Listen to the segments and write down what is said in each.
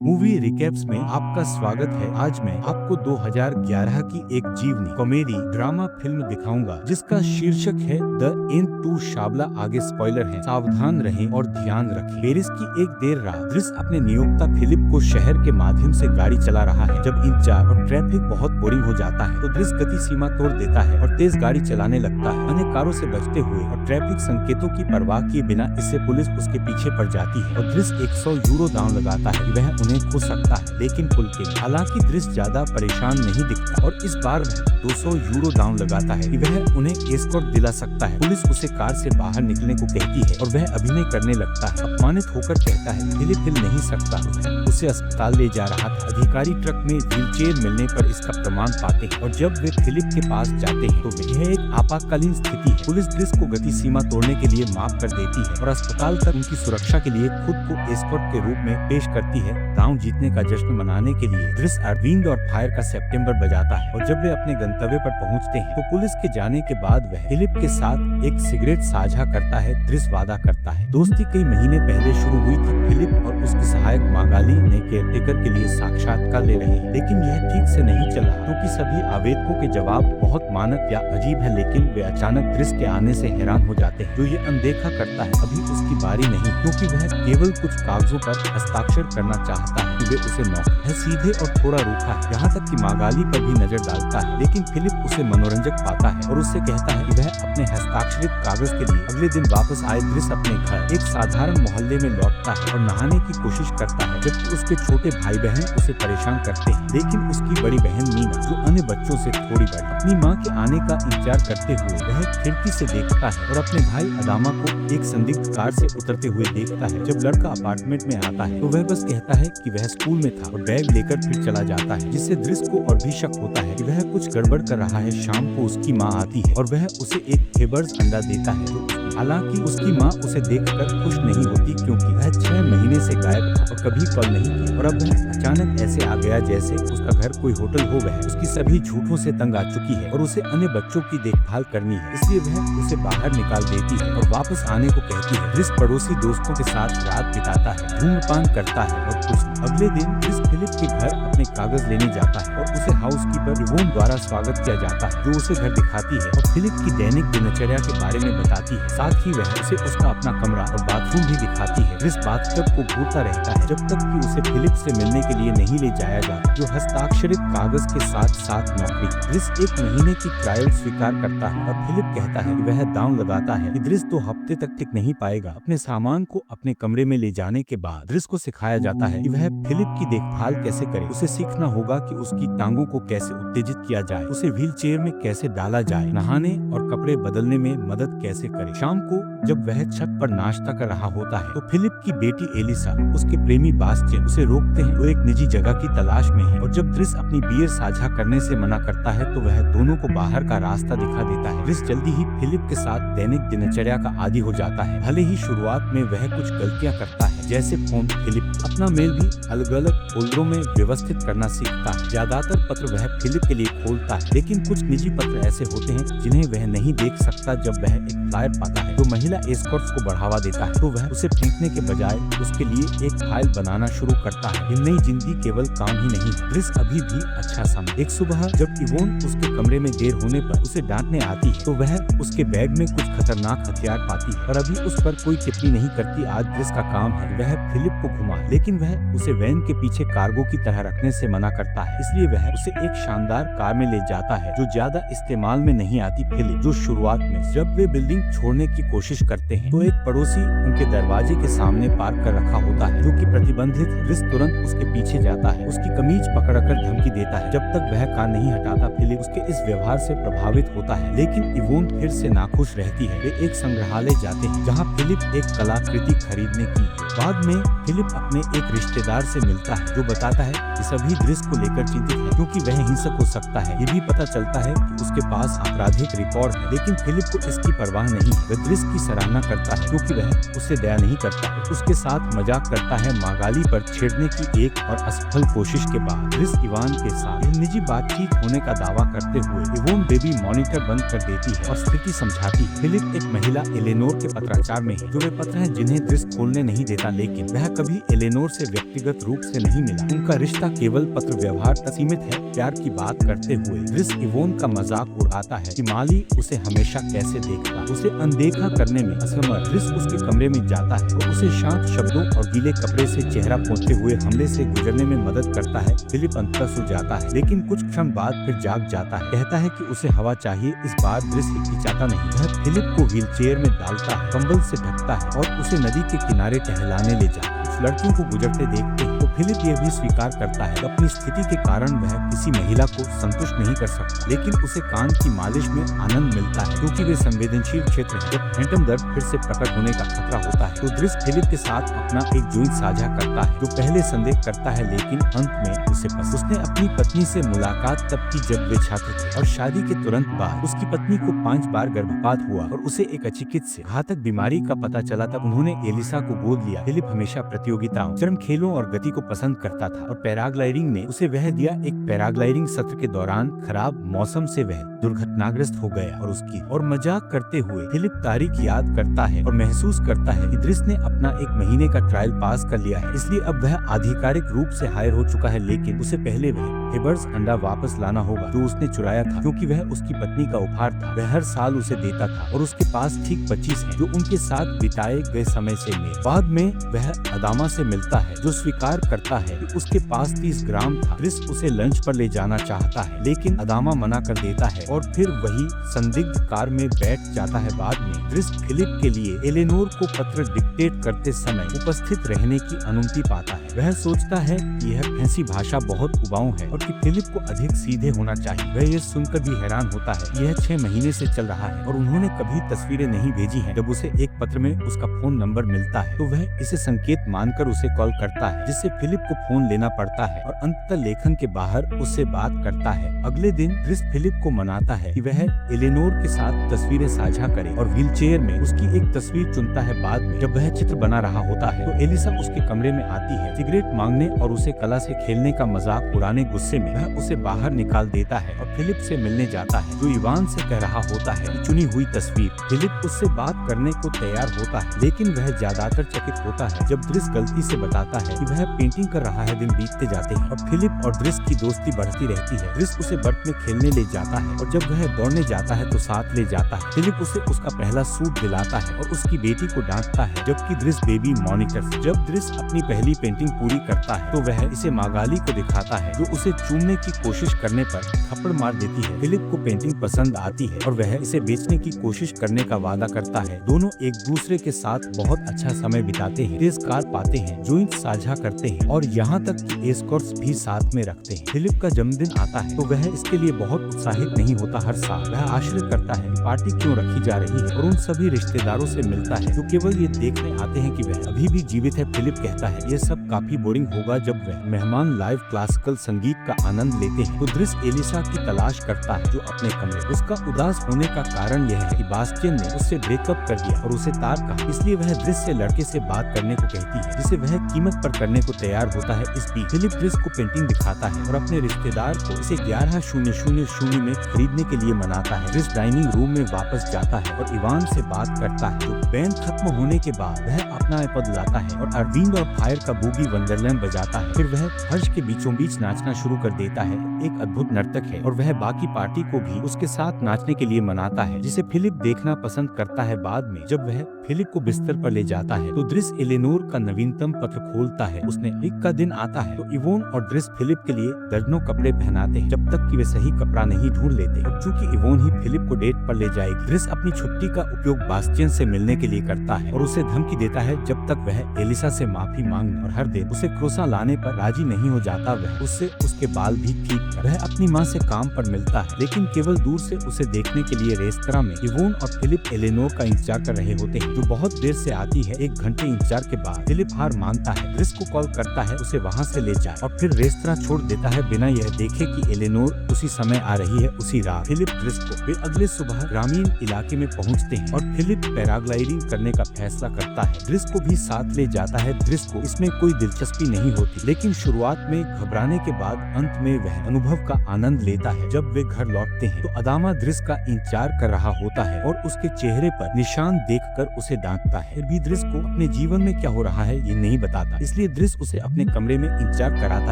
Movie recaps में आपका स्वागत है। आज मैं आपको 2011 की एक जीवनी कॉमेडी ड्रामा फिल्म दिखाऊंगा जिसका शीर्षक है द एंड टू शाबला। आगे स्पॉइलर है, सावधान रहें और ध्यान रखें। पेरिस की एक देर रात द्रिस अपने नियोक्ता फिलिप को शहर के माध्यम से गाड़ी चला रहा है। जब इंतजार और ट्रैफिक बहुत बोरिंग हो जाता है तो द्रिस गति सीमा तोड़ देता है और तेज गाड़ी चलाने लगता है। अन्य कारों से बचते हुए और ट्रैफिक संकेतों की परवाह किए बिना इससे पुलिस उसके पीछे पड़ जाती है और द्रिस 100 यूरो दांव लगाता है कि वह उन्हें खो सकता है, लेकिन पुल के हालांकि द्रिस ज्यादा परेशान नहीं दिखता और इस बार वह 200 यूरो दांव लगाता है कि वह उन्हें एस्कॉर्ट दिला सकता है। पुलिस उसे कार से बाहर निकलने को कहती है और वह अभिनय करने लगता है। अपमानित होकर कहता है फिलिप हिल नहीं सकता। वह उसे अस्पताल ले जा रहा था। अधिकारी ट्रक में व्हीलचेयर मिलने पर इसका प्रमाण पाते हैं और जब वे फिलिप के पास जाते हैं तो यह एक आपातकालीन स्थिति है। पुलिस द्रिस को गति सीमा तोड़ने के लिए माफ कर देती है और अस्पताल तक उनकी सुरक्षा के लिए खुद को एस्कॉर्ट के रूप में पेश करती है। दांव जीतने का जश्न मनाने के लिए द्रिस विंड और फायर का सितंबर बजाता है और जब वे अपने गंतव्य पर पहुंचते हैं तो पुलिस के जाने के बाद वह फिलिप के साथ एक सिगरेट साझा करता है। द्रिस वादा करता है। दोस्ती कई महीने पहले शुरू हुई थी। फिलिप और उसकी सहायक मागाली ने केयरटेकर के लिए साक्षात्कार ले रहे हैं, लेकिन यह ठीक से नहीं चला क्योंकि सभी आवेदकों के जवाब बहुत मानक या अजीब है। लेकिन वे अचानक द्रिस के आने से हैरान हो जाते हैं जो ये अनदेखा करता है। अभी उसकी बारी नहीं क्योंकि वह केवल कुछ कागजों पर हस्ताक्षर करना चाहता है। वे उसे नौकर है, सीधे और थोड़ा रूखा है, यहाँ तक कि मागाली पर भी नजर डालता है। लेकिन फिलिप उसे मनोरंजक पाता है और उससे कहता है कि वह अपने हस्ताक्षरित कागज के लिए अगले दिन वापस आए। द्रिस अपने घर एक साधारण मोहल्ले में लौटता है और नहाने की कोशिश करता है, जबकि उसके छोटे भाई बहन उसे परेशान करते हैं। लेकिन उसकी बड़ी बहन मीना, जो अन्य बच्चों से थोड़ी बड़ी, अपनी माँ के आने का इंतजार करते हुए वह खिड़की से देखता है और अपने भाई अदामा को एक संदिग्ध कार से उतरते हुए देखता है। जब लड़का अपार्टमेंट में आता है तो वह बस कहता है कि वह स्कूल में था और बैग लेकर फिर चला जाता है, जिससे द्रिस को और भी शक होता है कि वह कुछ गड़बड़ कर रहा है। शाम को उसकी माँ आती है और वह उसे एक फेबर्स अंडा देता है। हालांकि उसकी माँ उसे देखकर खुश नहीं होती क्योंकि वह 6 महीने से गायब था और कभी कॉल नहीं की और अब वह अचानक ऐसे आ गया जैसे उसका घर कोई होटल हो। वह उसकी सभी झूठों से तंग आ चुकी है और उसे अन्य बच्चों की देखभाल करनी है, इसलिए वह उसे बाहर निकाल देती है और वापस आने को कहती है। द्रिस पड़ोसी दोस्तों के साथ रात बिताता है, धूम्रपान करता है और कुछ अगले दिन द्रिस फिलिप के घर अपने कागज लेने जाता है और उसे हाउसकीपर इवोन द्वारा स्वागत किया जाता है, जो उसे घर दिखाती है और फिलिप की दैनिक दिनचर्या के बारे में बताती है। साथ ही वह उसे उसका अपना कमरा और बाथरूम भी दिखाती है। द्रिस बाथटब को घूरता रहता है जब तक कि उसे फिलिप से मिलने के लिए नहीं ले जाया जाता, जो हस्ताक्षरित कागज के साथ साथ नौकरी। द्रिस 1 महीने की ट्रायल स्वीकार करता है और फिलिप कहता है कि वह दांव लगाता है कि द्रिस 2 हफ्ते तक टिक नहीं पाएगा। अपने सामान को अपने कमरे में ले जाने के बाद द्रिस को सिखाया जाता है कि वह फिलिप की देखभाल कैसे करे। उसे सीखना होगा कि उसकी टांगों को कैसे उत्तेजित किया जाए, उसे व्हील चेयर में कैसे डाला जाए, नहाने और कपड़े बदलने में मदद कैसे करे। शाम को जब वह छत पर नाश्ता कर रहा होता है तो फिलिप की बेटी एलिसा, उसके प्रेमी बास्टियन उसे रोकते हैं। वो एक निजी जगह की तलाश में है और जब द्रिस अपनी बियर साझा करने से मना करता है तो वह दोनों को बाहर का रास्ता दिखा देता है। द्रिस जल्दी ही फिलिप के साथ दैनिक दिनचर्या का आदी हो जाता है। भले ही शुरुआत में वह कुछ गलतियां करता है, जैसे फोन, फिलिप अपना मेल भी अलग अलग फोल्डरों में व्यवस्थित करना सीखता है। ज्यादातर पत्र वह फिलिप के लिए खोलता है, लेकिन कुछ निजी पत्र ऐसे होते हैं जिन्हें वह नहीं देख सकता। जब वह एक फ्लायर पाता है जो महिला एस्कॉर्ट्स को बढ़ावा देता है तो वह उसे फेंकने के बजाय उसके लिए एक फाइल बनाना शुरू करता है। ये नई जिंदगी केवल काम ही नहीं है। द्रिस अभी भी अच्छा समय। एक सुबह जब इवोन उसके कमरे में देर होने पर उसे डांटने आती है तो वह उसके बैग में कुछ खतरनाक हथियार पाती है, पर अभी उस पर कोई टिप्पणी नहीं करती। आज द्रिस का काम है वह फिलिप को घुमा, लेकिन वह उसे वैन के पीछे कार्गो की तरह रखने से मना करता है, इसलिए वह उसे एक शानदार कार में ले जाता है जो ज्यादा इस्तेमाल में नहीं आती। फिलिप जो शुरुआत में जब वे बिल्डिंग छोड़ने की कोशिश करते हैं तो एक पड़ोसी उनके दरवाजे के सामने पार्क कर रखा होता है जो कि प्रतिबंधित है। द्रिस तुरंत उसके पीछे जाता है, उसकी कमीज पकड़कर धमकी देता है। जब तक वह कार नहीं हटाता फिलिप उसके इस व्यवहार से प्रभावित होता है, लेकिन इवोन फिर से नाखुश रहती है। वे एक संग्रहालय जाते हैं जहाँ फिलिप एक कलाकृति खरीदने की है। बाद में फिलिप अपने एक रिश्तेदार से मिलता है जो बताता है कि सभी द्रिस को लेकर चिंतित है क्योंकि वह हिंसक हो सकता है। ये भी पता चलता है कि उसके पास आपराधिक रिकॉर्ड है, लेकिन फिलिप को इसकी परवाह नहीं, वह दृश्य की सराहना करता है क्योंकि वह उससे दया नहीं करता है। उसके साथ मजाक करता है। मागाली पर छेड़ने की एक और असफल कोशिश के बाद दृश्य इवान के साथ एक निजी बातचीत होने का दावा करते हुए इवोन बेबी मॉनिटर बंद कर देती है और स्थिति समझाती है। फिलिप एक महिला एलेनोर के पत्राचार में है, जो वे पत्र हैं जिन्हें दृश्य खोलने नहीं देता, लेकिन वह कभी एलेनोर से व्यक्तिगत रूप से नहीं मिला। उनका रिश्ता केवल पत्र व्यवहार तक सीमित है। प्यार की बात करते हुए दृश्य इवोन का मजाक उड़ाता है कि माली उसे हमेशा कैसे देखता, उसे अनदेखा करने में असमर्थ। दृश्य उसके कमरे में जाता है और उसे शांत शब्दों और गीले कपड़े से चेहरा पोंछते हुए हमले से गुजरने में मदद करता है। फिलिप अंततः सो जाता है, लेकिन कुछ क्षण बाद फिर जाग जाता है। कहता है कि उसे हवा चाहिए। इस बार दृश्य हिचकिचाता नहीं, वह फिलिप को व्हीलचेयर में डालता है, कंबल से ढकता है और उसे नदी के किनारे टहलाने ले जाता है। कुछ लड़कियों को गुजरते देखते तो फिलिप यह भी स्वीकार करता है अपनी स्थिति के कारण वह किसी महिला को संतुष्ट नहीं कर सकता, लेकिन उसे कान की मालिश में आनंद मिलता है क्योंकि वे संवेदनशील क्षेत्र है। जब फैंटम दर्द फिर से प्रकट होने का खतरा होता है तो दृश्य फिलिप के साथ अपना एक जॉइंट साझा करता है, जो पहले संदेह करता है लेकिन अंत में उसे पसंद। उसने अपनी पत्नी से मुलाकात तब की जब वे छात्र थे और शादी के तुरंत बाद उसकी पत्नी को 5 बार गर्भपात हुआ और उसे एक अचिकित्सित घातक बीमारी का पता चला। तब उन्होंने एलिसा को गोद लिया। फिलिप हमेशा प्रतियोगिताओं, चरम खेलों और गति को पसंद करता था और पैराग्लाइडिंग ने उसे वह दिया। एक पैराग्लाइडिंग सत्र के दौरान खराब मौसम से वह दुर्घटनाग्रस्त हो गया और मजाक करते हुए फिलिप तारीख याद करता है और महसूस करता है कि दृश्य ने अपना 1 महीने का ट्रायल पास कर लिया है, इसलिए अब वह आधिकारिक रूप से हायर हो चुका है। लेकिन उसे पहले वह हेबर्स अंडा वापस लाना होगा जो उसने चुराया था, क्योंकि वह उसकी पत्नी का उपहार था। वह हर साल उसे देता था और उसके पास ठीक 25 है जो उनके साथ बिताए गए समय से मेल। बाद में वह अदामा से मिलता है जो स्वीकार करता है कि उसके पास 30 ग्राम था। दृश्य उसे लंच पर ले जाना चाहता है, लेकिन अदामा मना कर देता है और फिर वही संदिग्ध कार में बैठ जाता है। बाद में दृश्य फिलिप के लिए एलेनोर को पत्र डिक्टेट करते समय उपस्थित रहने की अनुमति पाता है। वह सोचता है कि यह फैंसी भाषा बहुत उबाऊ है और कि फिलिप को अधिक सीधे होना चाहिए। वह यह सुनकर भी हैरान होता है। यह 6 महीने से चल रहा है और उन्होंने कभी तस्वीरें नहीं भेजी हैं। जब उसे एक पत्र में उसका फोन नंबर मिलता है तो वह इसे संकेत मानकर उसे कॉल करता है, जिससे फिलिप को फोन लेना पड़ता है और अंततः लेखन के बाहर उससे बात करता है। अगले दिन दृश्य फिलिप को मनाता है कि वह एलेनोर के साथ तस्वीरें साझा करे और व्हीलचेयर में उसकी एक तस्वीर चुनता है। बाद में जब वह चित्र बना रहा होता है तो एलिसा उसके कमरे में आती है, सिगरेट मांगने और उसे कला से खेलने का मजाक उड़ाने। गुस्से में वह उसे बाहर निकाल देता है और फिलिप से मिलने जाता है, जो इवान से कह रहा होता है कि चुनी हुई तस्वीर। फिलिप उससे बात करने को तैयार होता है, लेकिन वह ज्यादातर चकित होता है जब दृश्य गलती से बताता है कि वह पेंटिंग कर रहा है। दिन बीतते जाते हैं और फिलिप और दृश्य की दोस्ती बढ़ती रहती है। दृश्य उसे बर्फ में खेलने ले जाता है और जब वह दौड़ने जाता है तो साथ ले जाता है। फिलिप उसे उसका पहला सूट दिलाता है और उसकी बेटी को डांटता है, जबकि दृश्य बेबी मॉनिटर। जब दृश्य अपनी पहली पेंटिंग पूरी करता है तो वह इसे मागाली को दिखाता है, जो उसे चूमने की कोशिश करने पर थप्पड़ मार देती है। फिलिप को पेंटिंग पसंद आती है और वह इसे बेचने की कोशिश करने का वादा करता है। दोनों एक दूसरे के साथ बहुत अच्छा समय बिताते हैं, तेज कार पाते हैं, जॉइंट साझा करते हैं और यहाँ तक कि एस्कॉर्ट्स भी साथ में रखते हैं। फिलिप का जन्मदिन आता है तो वह इसके लिए बहुत उत्साहित नहीं होता। हर साल वह आश्चर्य करता है कि पार्टी क्यों रखी जा रही है और उन सभी रिश्तेदारों से मिलता है जो केवल ये देखने आते हैं कि वह अभी भी जीवित है। फिलिप कहता है यह सब काफी बोरिंग होगा जब वह मेहमान लाइव क्लासिकल संगीत का आनंद लेते हैं। तो दृश्य एलिसा की तलाश करता है जो अपने कमरे। उसका उदास होने का कारण यह है कि बास्टियन ने उससे ब्रेकअप कर दिया और उसे तार कहा, इसलिए वह दृश्य से लड़के से बात करने को कहती है, जिसे वह कीमत पर करने को तैयार होता है। इस बीच फिलिप दृश्य को पेंटिंग दिखाता है और अपने रिश्तेदार को इसे 11,000 में खरीदने के लिए मनाता है। दृश्य डाइनिंग रूम में वापस जाता है और इवान से बात करता है। तो बैंड खत्म होने के बाद वह अपना आईपॉड लाता है और अरविंद और फायर का बूगी वंडरलैंड बजाता है। फिर वह फर्श के बीचों बीच नाचना शुरू कर देता है। एक अद्भुत नर्तक है और वह बाकी पार्टी को भी उसके साथ नाचने के लिए मनाता है, जिसे फिलिप देखना पसंद करता है। बाद में जब वह फिलिप को बिस्तर पर ले जाता है तो दृश्य एलेनोर का नवीनतम पत्र खोलता है। उसने एक का दिन आता है तो इवोन और दृश्य फिलिप के लिए दर्जनों कपड़े पहनाते हैं जब तक कि वे सही कपड़ा नहीं ढूंढ लेते। और चूंकि इवोन ही फिलिप को डेट पर ले जाएगी, दृश्य अपनी छुट्टी का उपयोग बास्टियन से मिलने के लिए करता है और उसे धमकी देता है जब तक वह एलिसा से माफी मांगने और हर दिन उसे क्रोसा लाने पर राजी नहीं हो जाता, वह उससे उस के बाल भी ठीक कर वह अपनी माँ से काम पर मिलता है, लेकिन केवल दूर से उसे देखने के लिए रेस्तरां में इवोन और फिलिप एलेनोर का इंतजार कर रहे होते हैं, जो बहुत देर से आती है। 1 घंटे इंतजार के बाद फिलिप हार मानता है, ड्रिस को कॉल करता है उसे वहाँ से ले जाए और फिर रेस्तरां छोड़ देता है बिना यह देखे कि एलेनोर उसी समय आ रही है उसी रात। फिलिप ड्रिस को वे अगले सुबह ग्रामीण इलाके में पहुँचते हैं और फिलिप पैराग्लाइडिंग करने का फैसला करता है। ड्रिस को भी साथ ले जाता है। ड्रिस को इसमें कोई दिलचस्पी नहीं होती, लेकिन शुरुआत में घबराने के बाद अंत में वह अनुभव का आनंद लेता है। जब वे घर लौटते हैं तो अदामा ड्रिस का इंतजार कर रहा होता है और उसके चेहरे पर निशान देखकर उसे डांटता है। फिर भी ड्रिस को अपने जीवन में क्या हो रहा है ये नहीं बताता, इसलिए ड्रिस उसे अपने कमरे में इंतजार कराता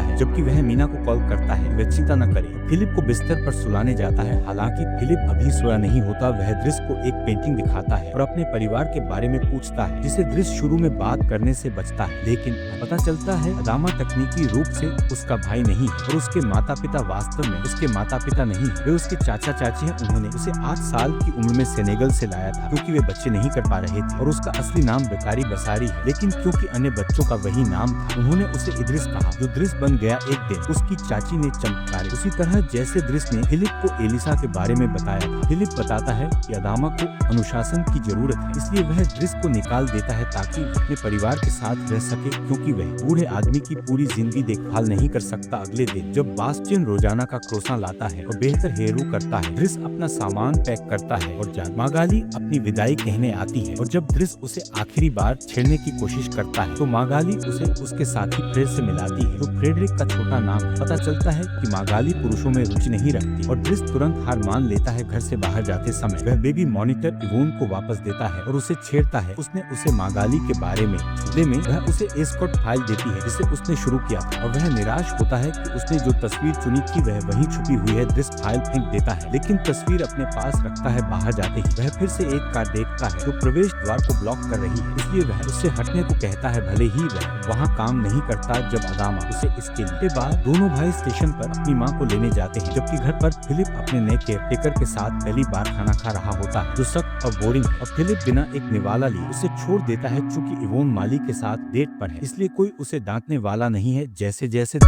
है जबकि वह मीना को कॉल करता है वह चिंता न करे। फिलिप को बिस्तर पर सुलाने जाता है। हालांकि फिलिप अभी सोया नहीं होता। वह ड्रिस को एक पेंटिंग दिखाता है और अपने परिवार के बारे में पूछता है, जिसे ड्रिस शुरू में बात करने से बचता है, लेकिन पता चलता है अदामा तकनीकी रूप से उसका भाई नहीं है और उसके माता पिता वास्तव में उसके माता पिता नहीं है, वे उसके चाचा चाची हैं। उन्होंने उसे 8 साल की उम्र में सेनेगल से लाया था क्योंकि वे बच्चे नहीं कर पा रहे थे और उसका असली नाम बेकारी बसारी है, लेकिन क्योंकि अन्य बच्चों का वही नाम था उन्होंने उसे इद्रिस कहा, जो ड्रिस बन गया एक दिन उसकी चाची ने चमत्कार। उसी तरह जैसे ड्रिस ने फिलिप को एलिसा के बारे में बताया था। फिलिप बताता है कि अदामा को अनुशासन की जरूरत है, इसलिए वह ड्रिस को निकाल देता है ताकि अपने परिवार के साथ रह सके, क्योंकि वह बूढ़े आदमी की पूरी जिंदगी देखभाल नहीं कर सकता। अगले दिन जब बास्टियन रोजाना का क्रोसा लाता है और बेहतर हेरू करता है, ड्रिस अपना सामान पैक करता है और मागाली अपनी विदाई कहने आती है और जब ड्रिस उसे आखिरी बार छेड़ने की कोशिश करता है तो मागाली उसे उसके साथी फ्रेड से मिलाती है, जो फ्रेडरिक का छोटा नाम है। पता चलता है कि मागाली पुरुषों में रुचि नहीं रखती और ड्रिस तुरंत हार मान लेता है। घर से बाहर जाते समय वह बेबी मॉनिटर इवोन को वापस देता है और उसे छेड़ता है। उसने उसे मागाली के बारे में बदले में वह उसे एस्कॉर्ट फाइल देती है जिसे उसने शुरू किया था और वह निराश होता है कि उसने जो तस्वीर चुनी थी वह वहीं छुपी हुई है। ड्रिस फाइल फेंक देता है, लेकिन तस्वीर अपने पास रखता है। बाहर जाते ही वह फिर से एक कार देखता है जो प्रवेश द्वार को ब्लॉक कर रही है, इसलिए वह उससे हटने को कहता है, भले ही वह वहाँ काम नहीं करता। जब अदामा उसे इसके लिए बाद दोनों भाई स्टेशन पर अपनी माँ को लेने जाते हैं, जबकि घर पर फिलिप अपने नए केयरटेकर के साथ पहली बार खाना खा रहा होता है जो सख्त और बोरिंग है और फिलिप बिना एक निवाला लिए उसे छोड़ देता है। चूंकि इवोन माली के साथ डेट पर है, इसलिए कोई उसे डांटने वाला नहीं है। जैसे जैसे